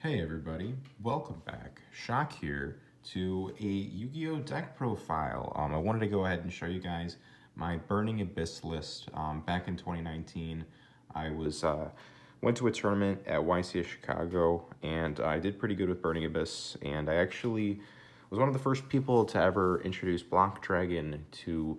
Hey everybody, welcome back. Shock here to a Yu-Gi-Oh! Deck profile. I wanted to go ahead and show you guys my Burning Abyss list. Back in 2019, I went to a tournament at YCS Chicago, and I did pretty good with Burning Abyss, and I actually was one of the first people to ever introduce Block Dragon to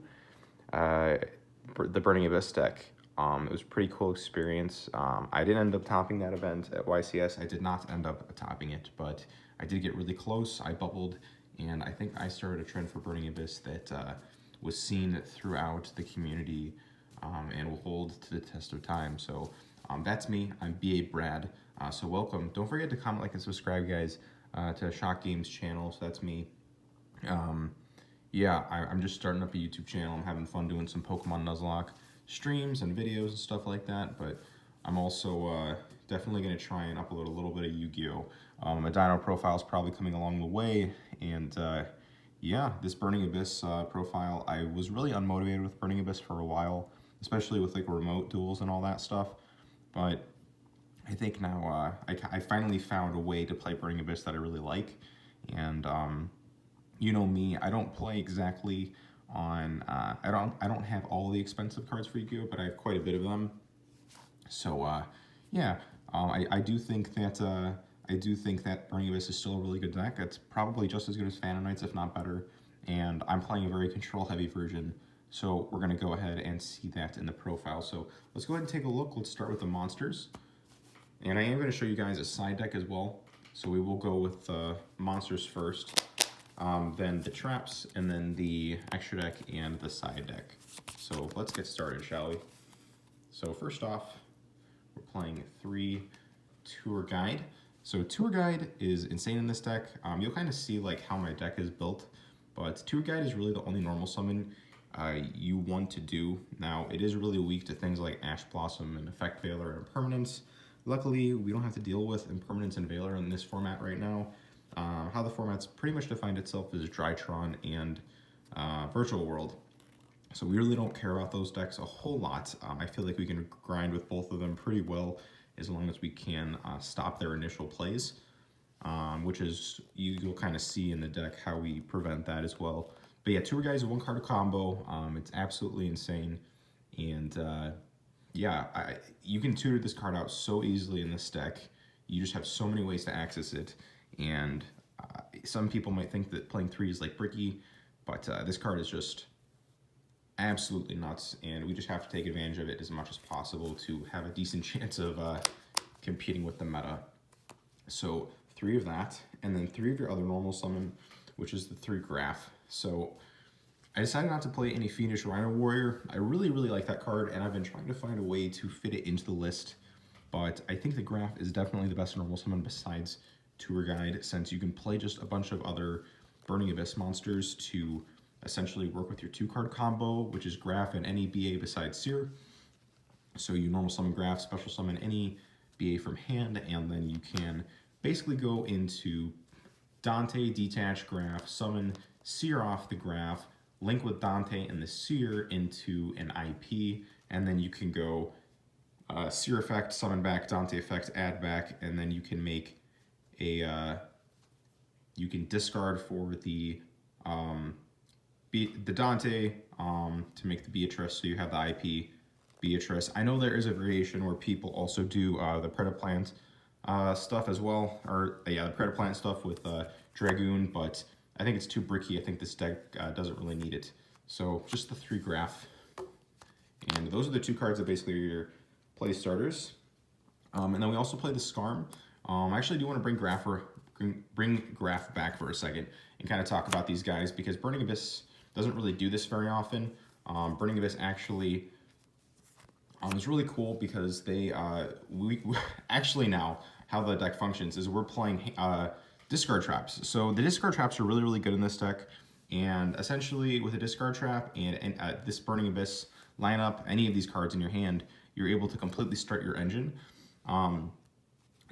the Burning Abyss deck. It was a pretty cool experience. I didn't end up topping that event at YCS. I did not end up topping it, but I did get really close. I bubbled, and I think I started a trend for Burning Abyss that was seen throughout the community and will hold to the test of time. So that's me. I'm BA Brad. So welcome. Don't forget to comment, like, and subscribe, guys, to Shock Games channel. So that's me. Yeah, I'm just starting up a YouTube channel. I'm having fun doing some Pokemon Nuzlocke streams and videos and stuff like that, but I'm also definitely going to try and upload a little bit of Yu-Gi-Oh! A Dino profile is probably coming along the way, and yeah, this Burning Abyss profile, I was really unmotivated with Burning Abyss for a while, especially with like remote duels and all that stuff, but I think now I finally found a way to play Burning Abyss that I really like, and you know me, I don't play exactly on I don't have all the expensive cards for Yu-Gi-Oh, but I have quite a bit of them. So yeah, I do think that Burning Abyss is still a really good deck. It's probably just as good as Phantom Knights, if not better. And I'm playing a very control heavy version, so we're gonna go ahead and see that in the profile. So let's go ahead and take a look. Let's start with the monsters, and I am going to show you guys a side deck as well. So we will go with monsters first. Then the traps, and then the extra deck and the side deck. So let's get started, shall we? So first off, we're playing 3 Tour Guide. So Tour Guide is insane in this deck. You'll kind of see like how my deck is built, but Tour Guide is really the only normal summon you want to do. Now, it is really weak to things like Ash Blossum and Effect Veiler and Impermanence. Luckily, we don't have to deal with Impermanence and Veiler in this format right now. How the format's pretty much defined itself is Drytron and Virtual World. So we really don't care about those decks a whole lot. I feel like we can grind with both of them pretty well as long as we can stop their initial plays, which is, you'll kind of see in the deck how we prevent that as well. But yeah, Tour Guide is a 1-card combo. It's absolutely insane. And yeah, you can tutor this card out so easily in this deck. You just have so many ways to access it. And some people might think that playing 3 is like bricky, but this card is just absolutely nuts, and we just have to take advantage of it as much as possible to have a decent chance of competing with the meta. So 3 of that, and then 3 of your other normal summon, which is the 3 Graf. So I decided not to play any Fiendish Rhino Warrior. I really like that card, and I've been trying to find a way to fit it into the list, but I think the Graf is definitely the best normal summon besides Tour Guide, since you can play just a bunch of other Burning Abyss monsters to essentially work with your 2-card combo, which is Graf and any BA besides Seer. So you normal summon Graf, special summon any BA from hand, and then you can basically go into Dante, detach Graf, summon Seer off the Graf, link with Dante and the Seer into an IP, and then you can go Seer effect, summon back, Dante effect, add back, and then you can make you can discard for the Dante to make the Beatrice, so you have the IP Beatrice. I know there is a variation where people also do the Predaplant stuff as well, or yeah, the Predaplant stuff with Dragoon, but I think it's too bricky. I think this deck doesn't really need it. So just the 3 Graf, and those are the 2 cards that basically are your play starters. And then we also play the Scarm. I actually do want to bring Graf back for a second and kind of talk about these guys, because Burning Abyss doesn't really do this very often. Burning Abyss actually is really cool because they we actually, now how the deck functions is we're playing discard traps. So the discard traps are really good in this deck, and essentially with a discard trap and this Burning Abyss lineup, any of these cards in your hand, you're able to completely start your engine.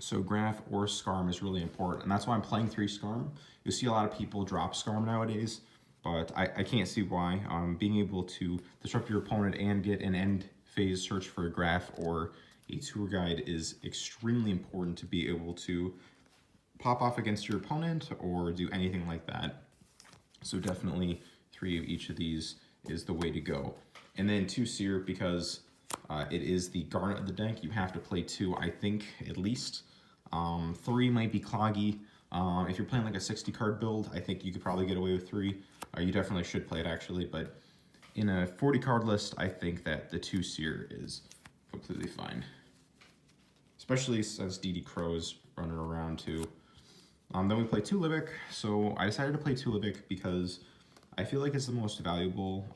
So Graf or Scarm is really important, and that's why I'm playing 3 Scarm. You'll see a lot of people drop Scarm nowadays, but I can't see why. Being able to disrupt your opponent and get an end phase search for a Graf or a Tour Guide is extremely important to be able to pop off against your opponent or do anything like that. So definitely 3 of each of these is the way to go. And then 2 Seer, because it is the Garnet of the deck, you have to play 2, I think, at least. 3 might be cloggy. If you're playing like a 60 card build, I think you could probably get away with 3. You definitely should play it actually, but in a 40 card list, I think that the 2 Seer is completely fine. Especially since DD Crow's running around too. Then we play 2 Libic. So I decided to play 2 Libic because I feel like it's the most valuable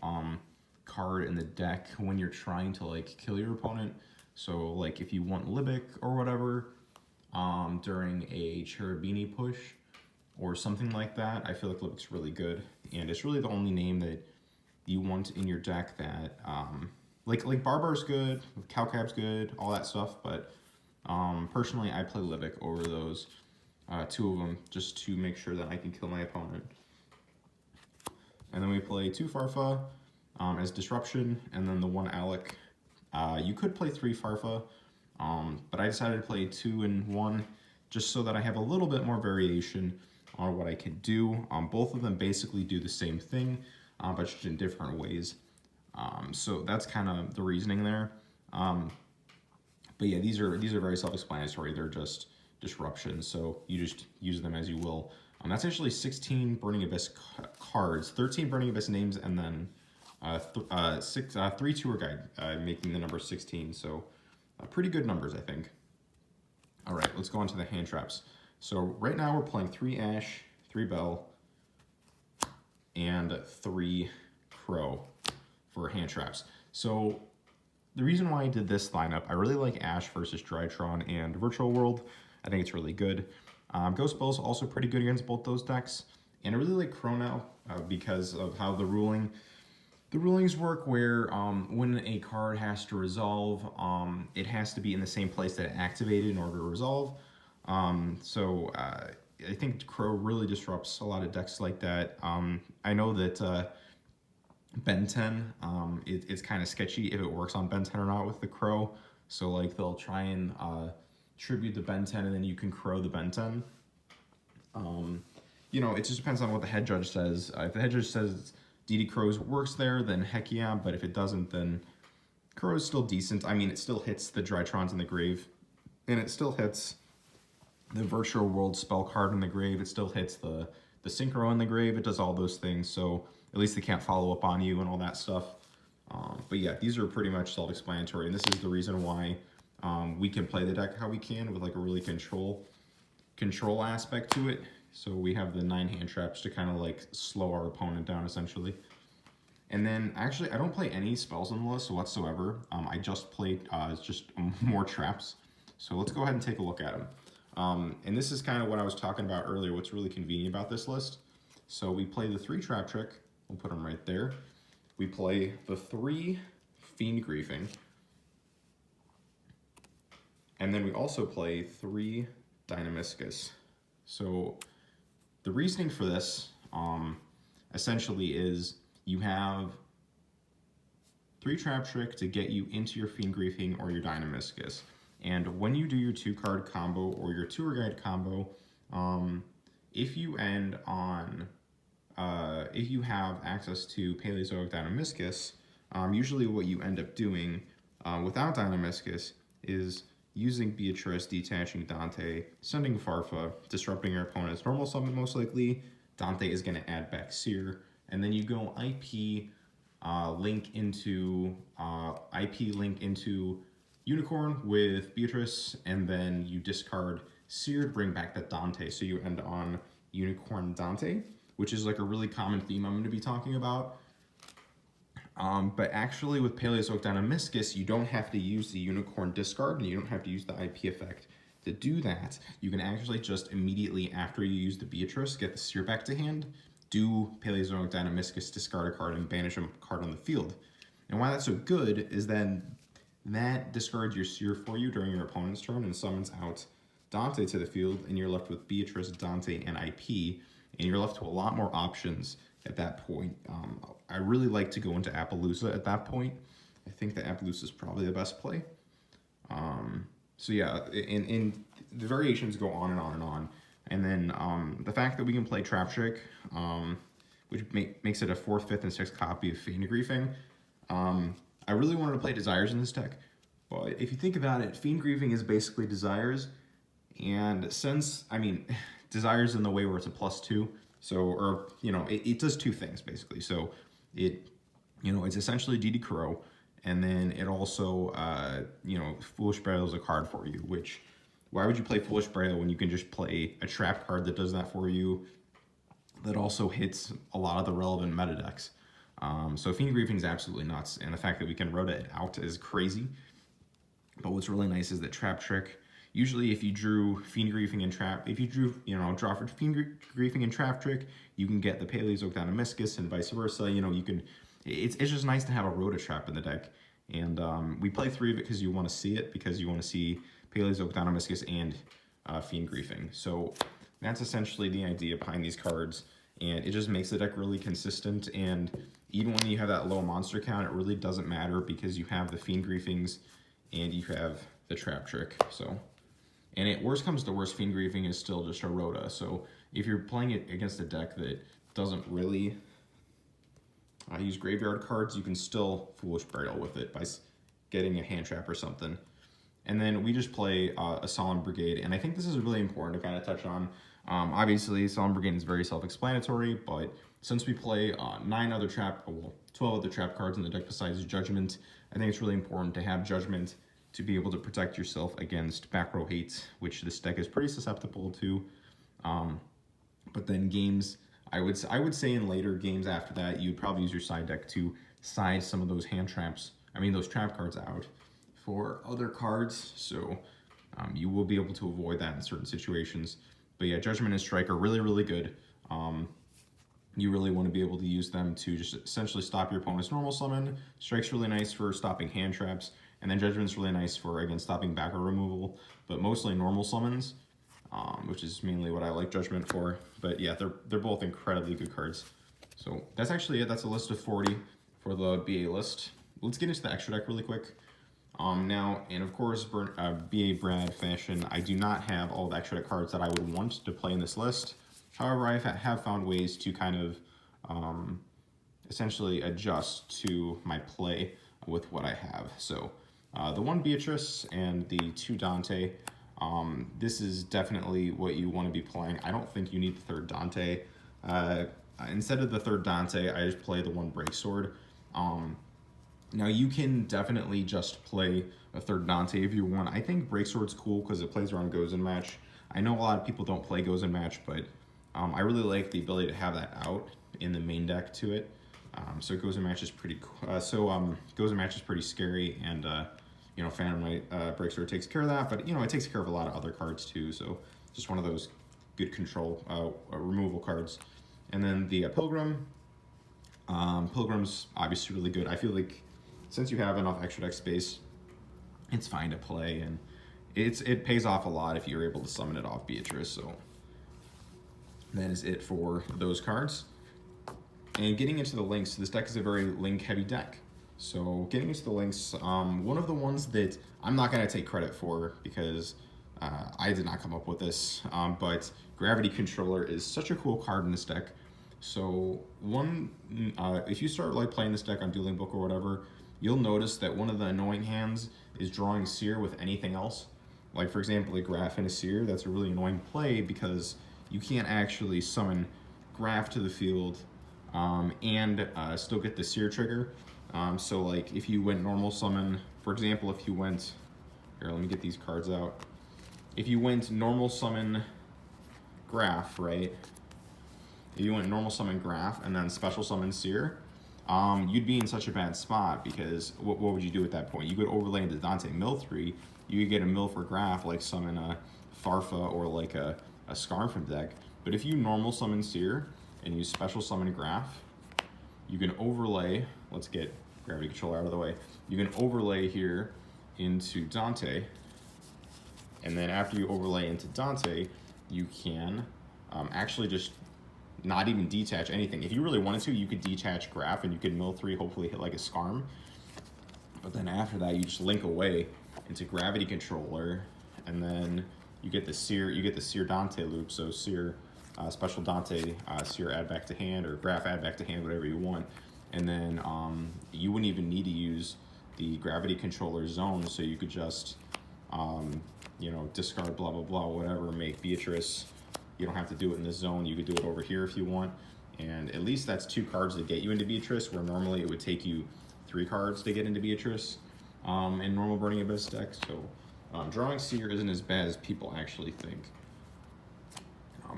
card in the deck when you're trying to like kill your opponent. So like if you want Libic or whatever during a Cherubini push or something like that, I feel like Libic's really good. And it's really the only name that you want in your deck that like Barbar's good, Cowcab's good, all that stuff, but personally I play Libic over those 2 of them just to make sure that I can kill my opponent. And then we play 2 Farfa as Disruption, and then the 1 Alich. You could play 3 Farfa, but I decided to play 2 and 1 just so that I have a little bit more variation on what I can do. Both of them basically do the same thing, but just in different ways. So that's kind of the reasoning there. But yeah, these are very self-explanatory. They're just disruptions, so you just use them as you will. That's actually 16 Burning Abyss cards, 13 Burning Abyss names, and then 3 tour guide, making the number 16. So pretty good numbers, I think. All right, let's go on to the hand traps. So right now we're playing 3 Ash, 3 Belle, and 3 Crow for hand traps. So the reason why I did this lineup, I really like Ash versus Drytron and Virtual World. I think it's really good. Ghost Belle is also pretty good against both those decks. And I really like Crow now because of how the rulings work, where when a card has to resolve, it has to be in the same place that it activated in order to resolve. So I think Crow really disrupts a lot of decks like that. I know that Ben 10, it's kind of sketchy if it works on Ben 10 or not with the Crow. So like they'll try and tribute the Ben 10 and then you can Crow the Ben 10. You know, it just depends on what the head judge says. If the head judge says DD Crows works there, then heck yeah, but if it doesn't, then Crow is still decent. I mean, it still hits the Drytrons in the grave, and it still hits the Virtual World spell card in the grave. It still hits the Synchro in the grave. It does all those things, so at least they can't follow up on you and all that stuff. But yeah, these are pretty much self-explanatory, and this is the reason why we can play the deck how we can with like a really control aspect to it. So we have the 9 hand traps to kind of like slow our opponent down essentially. And then actually I don't play any spells on the list whatsoever. I just played just more traps. So let's go ahead and take a look at them. And this is kind of what I was talking about earlier, what's really convenient about this list. So we play the 3 trap trick, we'll put them right there. We play the 3 Fiend Griefing. And then we also play 3 Dinomiscus. So the reasoning for this essentially is you have 3 trap trick to get you into your Fiend Griefing or your Dinomiscus. And when you do your 2-card combo or your tour guide combo, if you end on, if you have access to Paleozoic Dinomiscus, usually what you end up doing without Dinomiscus is using Beatrice, detaching Dante, sending Farfa, disrupting your opponent's normal summon most likely. Dante is going to add back Seer, and then you go IP link into Unicorn with Beatrice, and then you discard Seer to bring back that Dante, so you end on Unicorn Dante, which is like a really common theme I'm going to be talking about. But actually with Paleozoic Dinomiscus, you don't have to use the Unicorn discard, and you don't have to use the IP effect to do that. You can actually just immediately after you use the Beatrice, get the Seer back to hand, do Paleozoic Dinomiscus, discard a card, and banish a card on the field. And why that's so good is then that discards your Seer for you during your opponent's turn and summons out Dante to the field, and you're left with Beatrice, Dante, and IP, and you're left with a lot more options at that point. I really like to go into Apollusa at that point. I think that Apollusa is probably the best play. So yeah, and the variations go on and on and on. And then the fact that we can play Trap Trick, which makes it a 4th, 5th, and 6th copy of Fiend Griefing. I really wanted to play Desires in this deck, but if you think about it, Fiend Griefing is basically Desires, and since, I mean, Desires in the way where it's a +2, so, or, you know, it does 2 things, basically. So, it, you know, it's essentially DD Crow, and then it also, you know, Foolish Burial is a card for you, which, why would you play Foolish Burial when you can just play a trap card that does that for you, that also hits a lot of the relevant meta decks? So Fiend Griefing is absolutely nuts, and the fact that we can rota it out is crazy. But what's really nice is that Trap Trick, usually if you drew Fiend Griefing and Trap, if you drew, you know, draw for Fiend Griefing and Trap Trick, you can get the Paleozoic Dinomiscus and vice versa. You know, you can, it's just nice to have a rota trap in the deck. And we play 3 of it because you want to see it, because you want to see Paleozoic Dinomiscus and Fiend Griefing. So that's essentially the idea behind these cards, and it just makes the deck really consistent. And even when you have that low monster count, it really doesn't matter because you have the Fiend Griefings and you have the Trap Trick. So, and it worst comes to worst, Fiend Griefing is still just a rota. So if you're playing it against a deck that doesn't really use graveyard cards, you can still Foolish Burial with it by getting a hand trap or something. And then we just play a Solemn Brigade, and I think this is really important to kind of touch on. Obviously, Solemn Brigade is very self-explanatory, but since we play 12 other trap cards in the deck besides Judgement, I think it's really important to have Judgement to be able to protect yourself against back row hate, which this deck is pretty susceptible to. But then games, I would say in later games after that, you'd probably use your side deck to side some of those hand traps, those trap cards out for other cards, so you will be able to avoid that in certain situations. But yeah, Judgement and Strike are really, really good. You really want to be able to use them to just essentially stop your opponent's normal summon. Strike's really nice for stopping hand traps, and then Judgment's really nice for, again, stopping back row removal, but mostly normal summons, which is mainly what I like Judgement for. But yeah, they're both incredibly good cards. So that's actually it. That's a list of 40 for the BA list. Let's get into the extra deck really quick. Now, and of course, BA Brad fashion, I do not have all the extra deck cards that I would want to play in this list. However, I have found ways to kind of essentially adjust to my play with what I have. So the 1 Beatrice and the 2 Dante, this is definitely what you want to be playing. I don't think you need the 3rd Dante. Instead of the 3rd Dante, I just play the 1 Borrelsword. Now, you can definitely just play a 3rd Dante if you want. I think Borrelsword's cool because it plays around Goes and Match. I know a lot of people don't play Goes and Match, but I really like the ability to have that out in the main deck to it. So Goes and Match is pretty cool. Goes and Match is pretty scary, and you know, Phantom Knight Borrelsword takes care of that, but you know, it takes care of a lot of other cards too. So just one of those good control removal cards. And then the Pilgrim. Pilgrim's obviously really good. I feel like since you have enough extra deck space, it's fine to play, and it pays off a lot if you're able to summon it off Beatrice. So that is it for those cards. And getting into the links, this deck is a very link-heavy deck. So getting into the links, one of the ones that I'm not going to take credit for because I did not come up with this, but Gravity Controller is such a cool card in this deck. So if you start like playing this deck on Dueling Book or whatever, you'll notice that one of the annoying hands is drawing Seer with anything else. Like for example, a Graf and a Seer, that's a really annoying play because you can't actually summon Graf to the field and still get the Seer trigger. So like if you went normal summon, for example, if you went, here, let me get these cards out. If you went normal summon Graf, right? If you went normal summon Graf and then special summon Seer, you'd be in such a bad spot because what would you do at that point? You could overlay into Dante mill 3, you could get a mill for Graf, like summon a Farfa or like a Scarm from deck. But if you normal summon Seer and you special summon Graf, you can overlay, let's get Gravity Controller out of the way, you can overlay here into Dante, and then after you overlay into Dante, you can actually just not even detach anything. If you really wanted to, you could detach Graf and you could mill 3, hopefully hit like a Scarm. But then after that, you just link away into Gravity Controller, and then you get the Seer Dante loop, so Seer special Dante, Seer add back to hand, or Graf add back to hand, whatever you want. And then you wouldn't even need to use the gravity controller zone, so you could just, you know, discard blah, blah, blah, whatever, make Beatrice. You don't have to do it in this zone. You could do it over here if you want. And at least that's 2 cards that get you into Beatrice, where normally it would take you 3 cards to get into Beatrice in normal Burning Abyss deck. So drawing Seer isn't as bad as people actually think.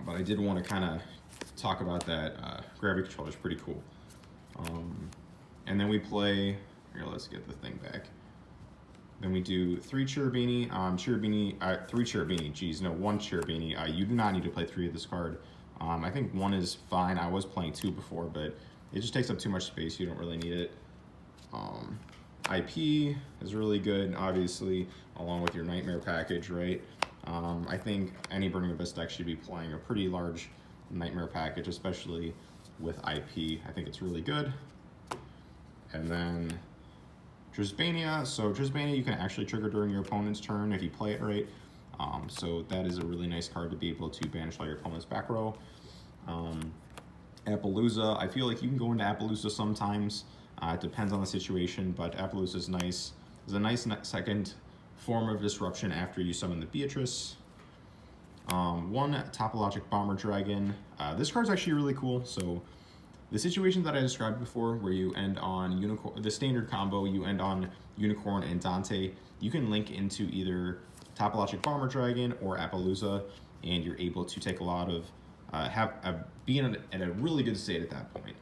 But I did want to kind of talk about that. Gravity controller is pretty cool. And then we play, here, let's get the thing back. Then we do 3 Cherubini, 3 Cherubini, geez, no, 1 Cherubini. You do not need to play 3 of this card. I think 1 is fine. I was playing 2 before, but it just takes up too much space. You don't really need it. IP is really good, obviously, along with your Nightmare package, right? I think any Burning Abyss deck should be playing a pretty large Nightmare package, especially with IP. I think it's really good. And then Trisbania. So Trisbania you can actually trigger during your opponent's turn if you play it right. So that is a really nice card to be able to banish all your opponent's back row. Apollusa, I feel like you can go into Apollusa sometimes. It depends on the situation, but Apollusa is nice. It's a nice second form of disruption after you summon the Beatrice. 1 Topologic Bomber Dragon. This card's actually really cool. So the situation that I described before, where you end on Unicorn, the standard combo, you end on Unicorn and Dante, you can link into either Topologic Bomber Dragon or Apollusa, and you're able to take a lot of, be in a really good state at that point.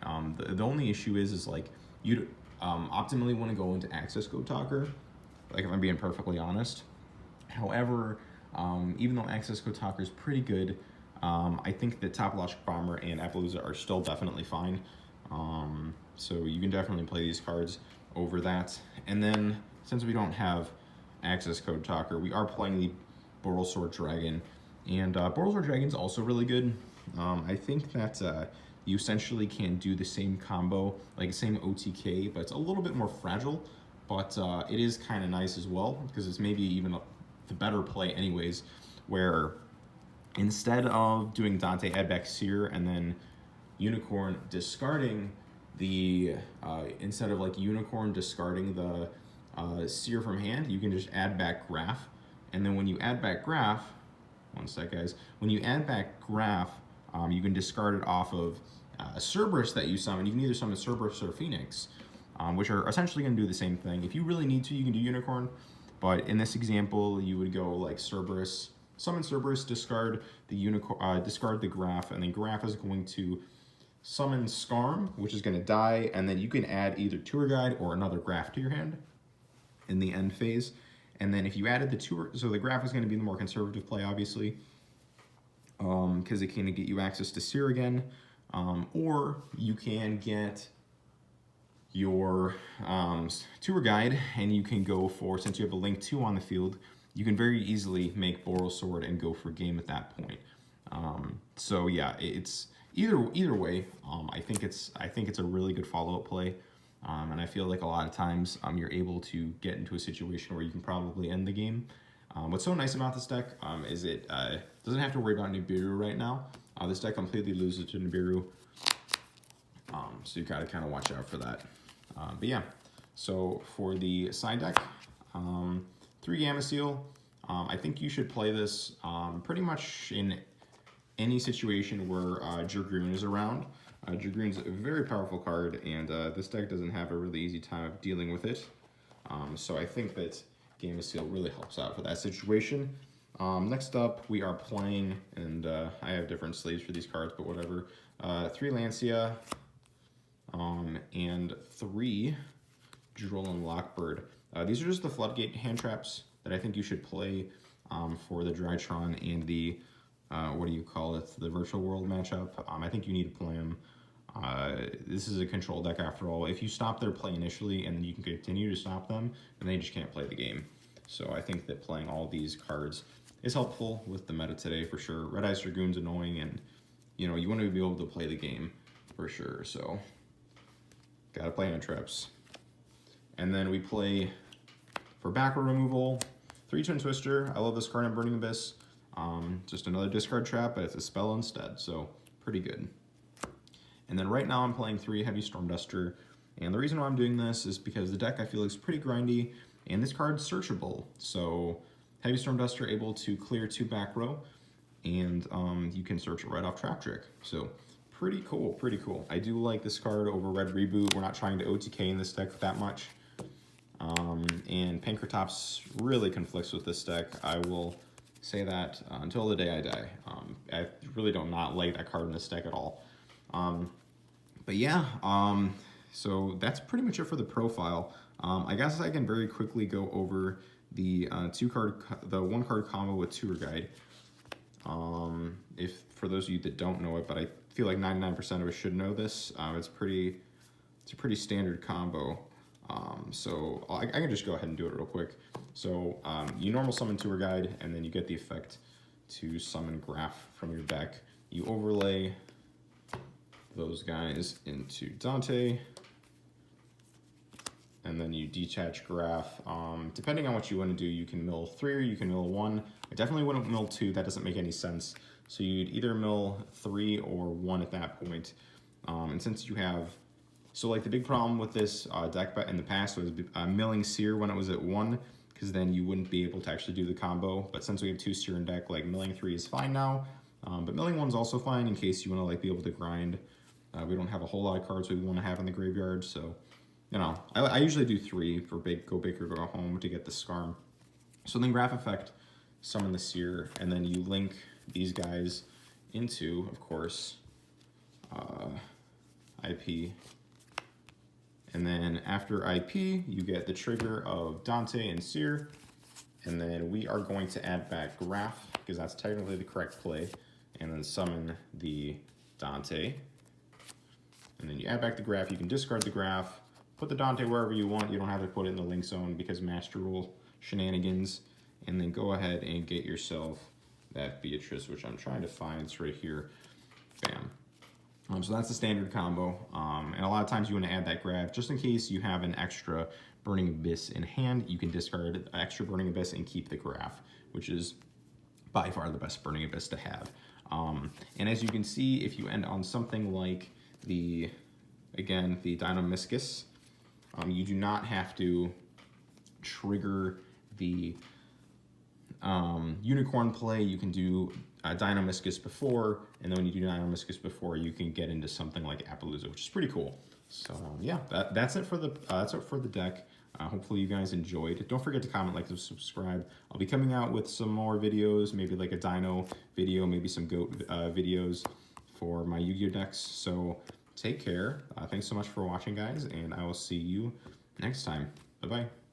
The only issue is like, you optimally want to go into Access Code Talker, like if I'm being perfectly honest. However, even though Access Code Talker is pretty good, I think that Topologic Bomber and Apollusa are still definitely fine. So you can definitely play these cards over that. And then, since we don't have Access Code Talker, we are playing the Borrelsword Dragon. And Borrelsword Dragon's also really good. I think that you essentially can do the same combo, like the same OTK, but it's a little bit more fragile. But it is kind of nice as well, because it's maybe even the better play anyways, where instead of doing Dante add back Seer and then Unicorn discarding the, instead of like Unicorn discarding the Seer from hand, you can just add back Graf. And then when you add back Graf, one sec guys, when you add back Graf, you can discard it off of a Cerberus that you summon. You can either summon Cerberus or Phoenix, which are essentially going to do the same thing. If you really need to, you can do Unicorn, but in this example, you would go like Cerberus, summon Cerberus, discard the Unicorn, discard the Graf, and then Graf is going to summon Scarm, which is going to die, and then you can add either Tour Guide or another Graf to your hand in the end phase. And then if you added the Tour, so the Graf is going to be the more conservative play, obviously, because it can get you access to Seer again, or you can get your Tour Guide, and you can go for, since you have a Link 2 on the field, you can very easily make Borrelsword and go for game at that point. So yeah, it's either way. I think it's a really good follow-up play, and I feel like a lot of times you're able to get into a situation where you can probably end the game. What's so nice about this deck is it doesn't have to worry about Nibiru right now. This deck completely loses to Nibiru, so you gotta kind of watch out for that. But yeah, so for the side deck, 3 Gamaceil. I think you should play this pretty much in any situation where Dragoon is around. Dragoon's a very powerful card, and this deck doesn't have a really easy time of dealing with it. So I think that Gamaceil really helps out for that situation. Next up, we are playing, and I have different sleeves for these cards, but whatever. 3 Lancea, and 3 Droll and Lockbird. These are just the Floodgate hand traps that I think you should play for the Drytron and the, what do you call it, the Virtual World matchup. I think you need to play them. This is a control deck after all. If you stop their play initially and then you can continue to stop them, then they just can't play the game. So I think that playing all these cards is helpful with the meta today for sure. Red Eyes Dragoon's annoying, and you know, you want to be able to play the game for sure. So gotta play hand traps. And then we play for back row removal, 3 Twin Twister. I love this card in Burning Abyss. Just another discard trap, but it's a spell instead, so pretty good. And then right now I'm playing 3 Heavy Stormduster, and the reason why I'm doing this is because the deck I feel is pretty grindy, and this card's searchable. So Heavy Stormduster able to clear 2 back row, and you can search it right off Trap Trick. So pretty cool, pretty cool. I do like this card over Red Reboot. We're not trying to OTK in this deck that much. And Pankratops really conflicts with this deck. I will say that until the day I die. I really do not like that card in this deck at all. But yeah, so that's pretty much it for the profile. I guess I can very quickly go over the 1 card combo with Tour Guide. If for those of you that don't know it, but I feel like 99% of us should know this. It's a pretty standard combo. So I can just go ahead and do it real quick. So you normal summon Tour Guide, and then you get the effect to summon Graf from your deck. You overlay those guys into Dante, and then you detach Graf. Depending on what you want to do, you can mill 3 or you can mill 1. I definitely wouldn't mill 2, that doesn't make any sense. So you'd either mill 3 or 1 at that point. And since you have, so like the big problem with this deck in the past was milling Seer when it was at 1, because then you wouldn't be able to actually do the combo. But since we have 2 Seer in deck, like milling 3 is fine now. But milling 1 is also fine in case you want to like be able to grind. We don't have a whole lot of cards we want to have in the graveyard, so you know, I usually do 3 for go big or go home to get the Scarm. So then Graf effect, summon the Seer, and then you link these guys into, of course, IP. And then after IP, you get the trigger of Dante and Seer, and then we are going to add back Graf, because that's technically the correct play, and then summon the Dante. And then you add back the Graf, you can discard the Graf, put the Dante wherever you want. You don't have to put it in the link zone because Master Rule shenanigans. And then go ahead and get yourself that Beatrice, which I'm trying to find. It's right here. Bam. So that's the standard combo. And a lot of times you want to add that Graf just in case you have an extra Burning Abyss in hand. You can discard an extra Burning Abyss and keep the Graf, which is by far the best Burning Abyss to have. And as you can see, if you end on something like the Dinomiscus, you do not have to trigger the unicorn play. You can do Dinomiscus before, and then when you do Dinomiscus before, you can get into something like Apollusa, which is pretty cool. So yeah, that's it for the deck. Hopefully you guys enjoyed. Don't forget to comment, like, and subscribe. I'll be coming out with some more videos, maybe like a Dino video, maybe some Goat videos for my Yu-Gi-Oh decks. So take care. Thanks so much for watching, guys, and I will see you next time. Bye-bye.